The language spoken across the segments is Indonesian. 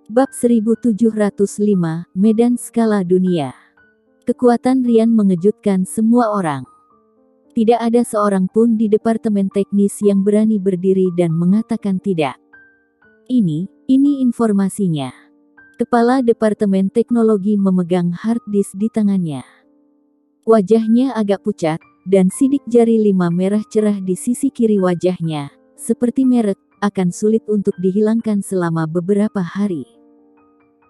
Bab 1705, Medan Skala Dunia. Kekuatan Ryan mengejutkan semua orang. Tidak ada seorang pun di departemen teknis yang berani berdiri dan mengatakan tidak. Ini informasinya. Kepala Departemen Teknologi memegang hard disk di tangannya. Wajahnya agak pucat, dan sidik jari 5 merah cerah di sisi kiri wajahnya, seperti merek, akan sulit untuk dihilangkan selama beberapa hari.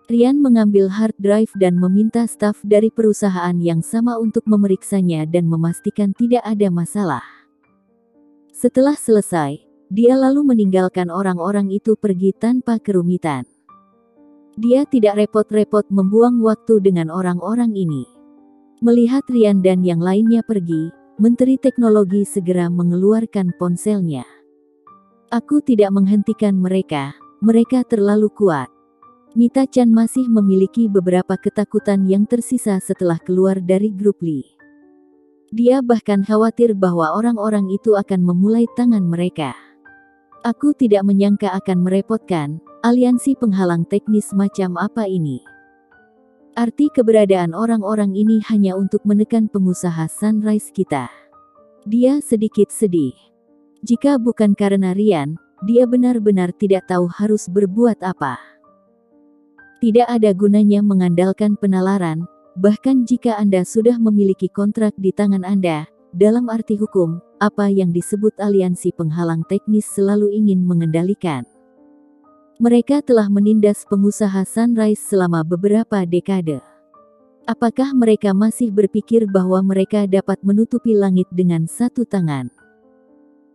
Ryan mengambil hard drive dan meminta staf dari perusahaan yang sama untuk memeriksanya dan memastikan tidak ada masalah. Setelah selesai, dia lalu meninggalkan orang-orang itu pergi tanpa kerumitan. Dia tidak repot-repot membuang waktu dengan orang-orang ini. Melihat Ryan dan yang lainnya pergi, Menteri Teknologi segera mengeluarkan ponselnya. Aku tidak menghentikan mereka terlalu kuat. Mita-chan masih memiliki beberapa ketakutan yang tersisa setelah keluar dari grup Lee. Dia bahkan khawatir bahwa orang-orang itu akan memulai tangan mereka. Aku tidak menyangka akan merepotkan aliansi penghalang teknis macam apa ini. Arti keberadaan orang-orang ini hanya untuk menekan pengusaha Sunrise kita. Dia sedikit sedih. Jika bukan karena Ryan, dia benar-benar tidak tahu harus berbuat apa. Tidak ada gunanya mengandalkan penalaran, bahkan jika Anda sudah memiliki kontrak di tangan Anda. Dalam arti hukum, apa yang disebut aliansi penghalang teknis selalu ingin mengendalikan. Mereka telah menindas pengusaha Sunrise selama beberapa dekade. Apakah mereka masih berpikir bahwa mereka dapat menutupi langit dengan satu tangan?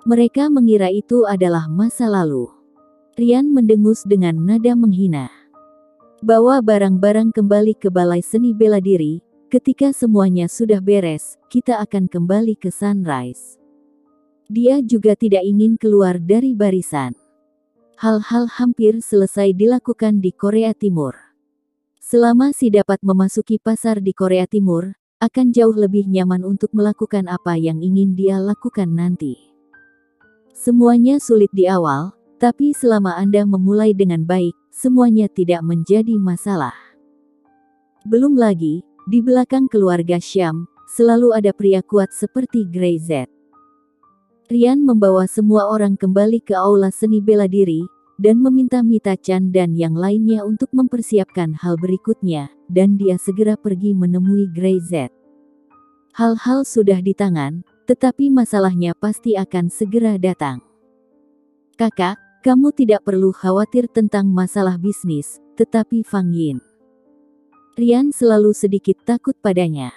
Mereka mengira itu adalah masa lalu. Ryan mendengus dengan nada menghina. Bawa barang-barang kembali ke Balai Seni Bela Diri. Ketika semuanya sudah beres, kita akan kembali ke Sunrise. Dia juga tidak ingin keluar dari barisan. Hal-hal hampir selesai dilakukan di Korea Timur. Selama si dapat memasuki pasar di Korea Timur, akan jauh lebih nyaman untuk melakukan apa yang ingin dia lakukan nanti. Semuanya sulit di awal, tapi selama Anda memulai dengan baik, semuanya tidak menjadi masalah. Belum lagi, di belakang keluarga Syam, selalu ada pria kuat seperti Grey Z. Ryan membawa semua orang kembali ke aula seni bela diri, dan meminta Mita-chan dan yang lainnya untuk mempersiapkan hal berikutnya, dan dia segera pergi menemui Grey Z. Hal-hal sudah di tangan, tetapi masalahnya pasti akan segera datang. Kakak, kamu tidak perlu khawatir tentang masalah bisnis, tetapi Fang Yin. Ryan selalu sedikit takut padanya.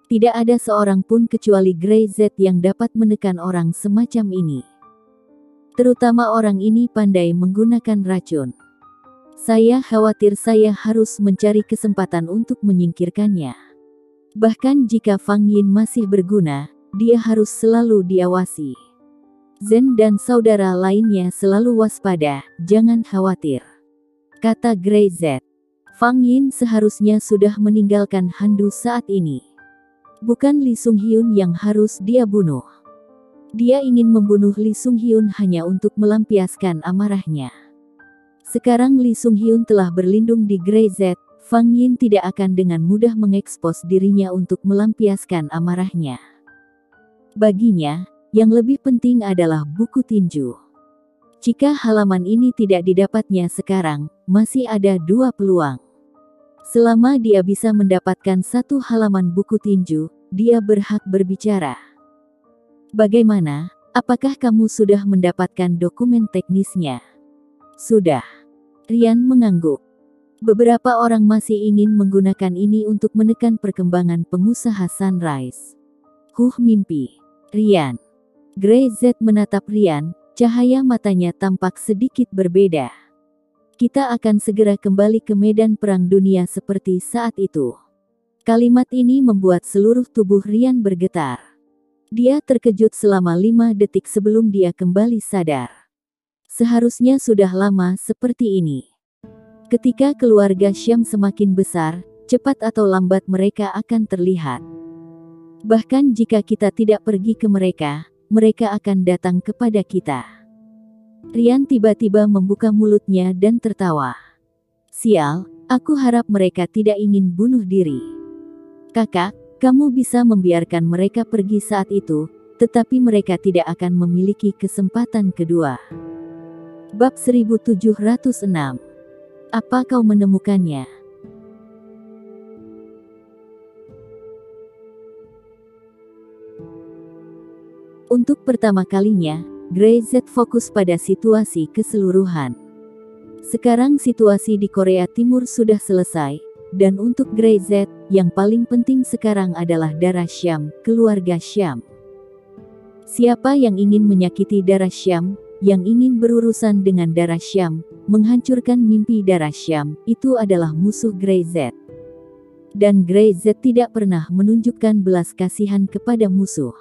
Tidak ada seorang pun kecuali Grey Z yang dapat menekan orang semacam ini. Terutama orang ini pandai menggunakan racun. Saya khawatir saya harus mencari kesempatan untuk menyingkirkannya. Bahkan jika Fang Yin masih berguna, dia harus selalu diawasi. Zen dan saudara lainnya selalu waspada, jangan khawatir. Kata Grey Z. Fang Yin seharusnya sudah meninggalkan Handu saat ini. Bukan Lee Sung Hyun yang harus dia bunuh. Dia ingin membunuh Lee Sung Hyun hanya untuk melampiaskan amarahnya. Sekarang Lee Sung Hyun telah berlindung di Grey Z, Fang Yin tidak akan dengan mudah mengekspos dirinya untuk melampiaskan amarahnya. Baginya, yang lebih penting adalah buku tinju. Jika halaman ini tidak didapatnya sekarang, masih ada 2 peluang. Selama dia bisa mendapatkan 1 halaman buku tinju, dia berhak berbicara. Bagaimana? Apakah kamu sudah mendapatkan dokumen teknisnya? Sudah. Ryan mengangguk. Beberapa orang masih ingin menggunakan ini untuk menekan perkembangan pengusaha Sunrise. Mimpi. Ryan. Grey Z menatap Ryan, cahaya matanya tampak sedikit berbeda. Kita akan segera kembali ke medan perang dunia seperti saat itu. Kalimat ini membuat seluruh tubuh Ryan bergetar. Dia terkejut selama 5 detik sebelum dia kembali sadar. Seharusnya sudah lama seperti ini. Ketika keluarga Syam semakin besar, cepat atau lambat mereka akan terlihat. Bahkan jika kita tidak pergi ke mereka akan datang kepada kita. Ryan tiba-tiba membuka mulutnya dan tertawa. Sial, aku harap mereka tidak ingin bunuh diri. Kakak, kamu bisa membiarkan mereka pergi saat itu, tetapi mereka tidak akan memiliki kesempatan kedua. Bab 1706. Apa kau menemukannya? Untuk pertama kalinya, Grey-Z fokus pada situasi keseluruhan. Sekarang situasi di Korea Timur sudah selesai, dan untuk Grey-Z, yang paling penting sekarang adalah darah Syam, keluarga Syam. Siapa yang ingin menyakiti darah Syam, yang ingin berurusan dengan darah Syam, menghancurkan mimpi darah Syam, itu adalah musuh Grey-Z. Dan Grey-Z tidak pernah menunjukkan belas kasihan kepada musuh.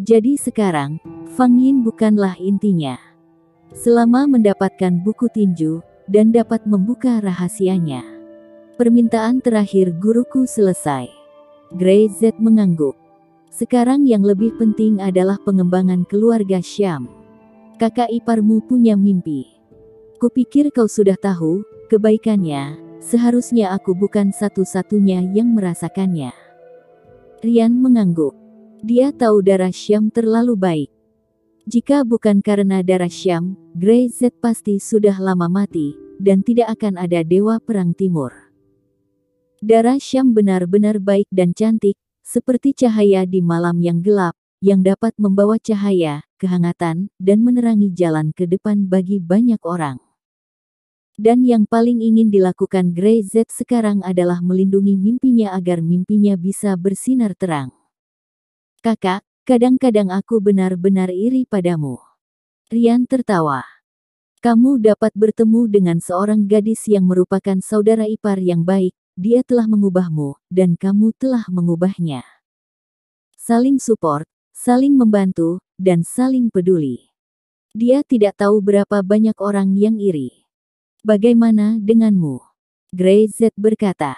Jadi sekarang, Fang Yin bukanlah intinya. Selama mendapatkan buku tinju, dan dapat membuka rahasianya. Permintaan terakhir guruku selesai. Grey-Z mengangguk. Sekarang yang lebih penting adalah pengembangan keluarga Syam. Kakak iparmu punya mimpi. Kupikir kau sudah tahu, kebaikannya, seharusnya aku bukan satu-satunya yang merasakannya. Rian mengangguk. Dia tahu darah Syam terlalu baik. Jika bukan karena darah Syam, Grey-Z pasti sudah lama mati, dan tidak akan ada Dewa Perang Timur. Darah Syam benar-benar baik dan cantik, seperti cahaya di malam yang gelap, yang dapat membawa cahaya, kehangatan, dan menerangi jalan ke depan bagi banyak orang. Dan yang paling ingin dilakukan Grey-Z sekarang adalah melindungi mimpinya agar mimpinya bisa bersinar terang. Kakak, kadang-kadang aku benar-benar iri padamu. Rian tertawa. Kamu dapat bertemu dengan seorang gadis yang merupakan saudara ipar yang baik, dia telah mengubahmu, dan kamu telah mengubahnya. Saling support, saling membantu, dan saling peduli. Dia tidak tahu berapa banyak orang yang iri. Bagaimana denganmu? Grey-Z berkata.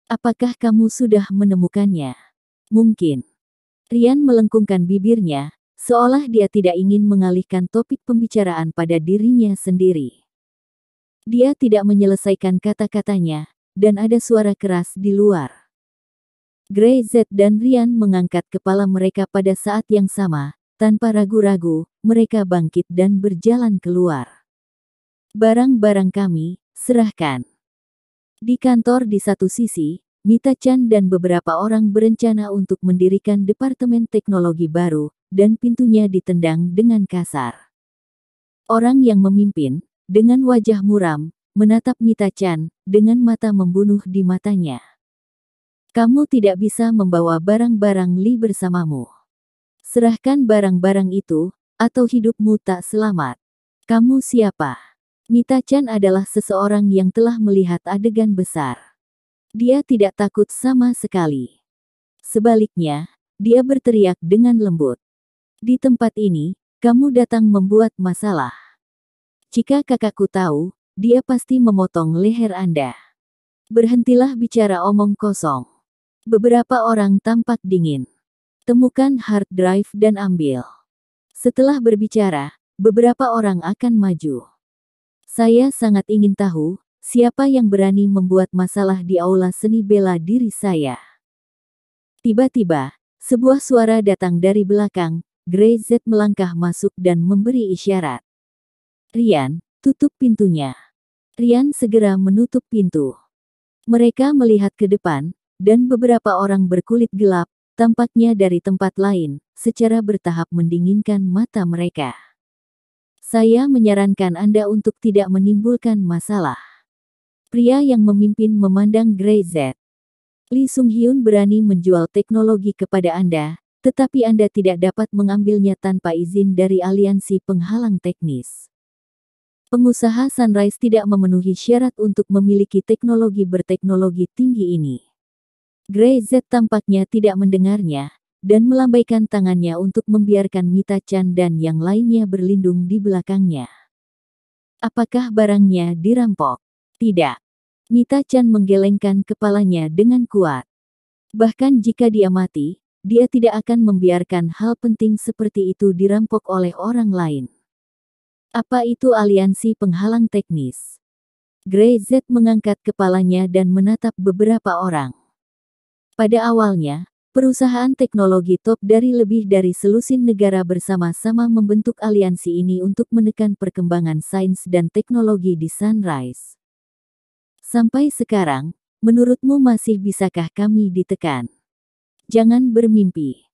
Apakah kamu sudah menemukannya? Mungkin. Rian melengkungkan bibirnya, seolah dia tidak ingin mengalihkan topik pembicaraan pada dirinya sendiri. Dia tidak menyelesaikan kata-katanya, dan ada suara keras di luar. Grey-Z dan Rian mengangkat kepala mereka pada saat yang sama, tanpa ragu-ragu, mereka bangkit dan berjalan keluar. Barang-barang kami, serahkan. Di kantor di satu sisi, Mita-chan dan beberapa orang berencana untuk mendirikan departemen teknologi baru, dan pintunya ditendang dengan kasar. Orang yang memimpin, dengan wajah muram, menatap Mita-chan, dengan mata membunuh di matanya. Kamu tidak bisa membawa barang-barang Li bersamamu. Serahkan barang-barang itu, atau hidupmu tak selamat. Kamu siapa? Mita-chan adalah seseorang yang telah melihat adegan besar. Dia tidak takut sama sekali. Sebaliknya, dia berteriak dengan lembut. Di tempat ini, kamu datang membuat masalah. Jika kakakku tahu, dia pasti memotong leher Anda. Berhentilah bicara omong kosong. Beberapa orang tampak dingin. Temukan hard drive dan ambil. Setelah berbicara, beberapa orang akan maju. Saya sangat ingin tahu, siapa yang berani membuat masalah di aula seni bela diri saya? Tiba-tiba, sebuah suara datang dari belakang. Grey-Z melangkah masuk dan memberi isyarat. Rian, tutup pintunya. Rian segera menutup pintu. Mereka melihat ke depan, dan beberapa orang berkulit gelap, tampaknya dari tempat lain, secara bertahap mendinginkan mata mereka. Saya menyarankan Anda untuk tidak menimbulkan masalah. Pria yang memimpin memandang Grey-Z. Lee Sung-hyun berani menjual teknologi kepada Anda, tetapi Anda tidak dapat mengambilnya tanpa izin dari aliansi penghalang teknis. Pengusaha Sunrise tidak memenuhi syarat untuk memiliki teknologi berteknologi tinggi ini. Grey-Z tampaknya tidak mendengarnya, dan melambaikan tangannya untuk membiarkan Mita-chan dan yang lainnya berlindung di belakangnya. Apakah barangnya dirampok? Tidak. Mita-chan menggelengkan kepalanya dengan kuat. Bahkan jika dia mati, dia tidak akan membiarkan hal penting seperti itu dirampok oleh orang lain. Apa itu aliansi penghalang teknis? Gray Z mengangkat kepalanya dan menatap beberapa orang. Pada awalnya, perusahaan teknologi top dari lebih dari selusin negara bersama-sama membentuk aliansi ini untuk menekan perkembangan sains dan teknologi di Sunrise. Sampai sekarang, menurutmu masih bisakah kami ditekan? Jangan bermimpi.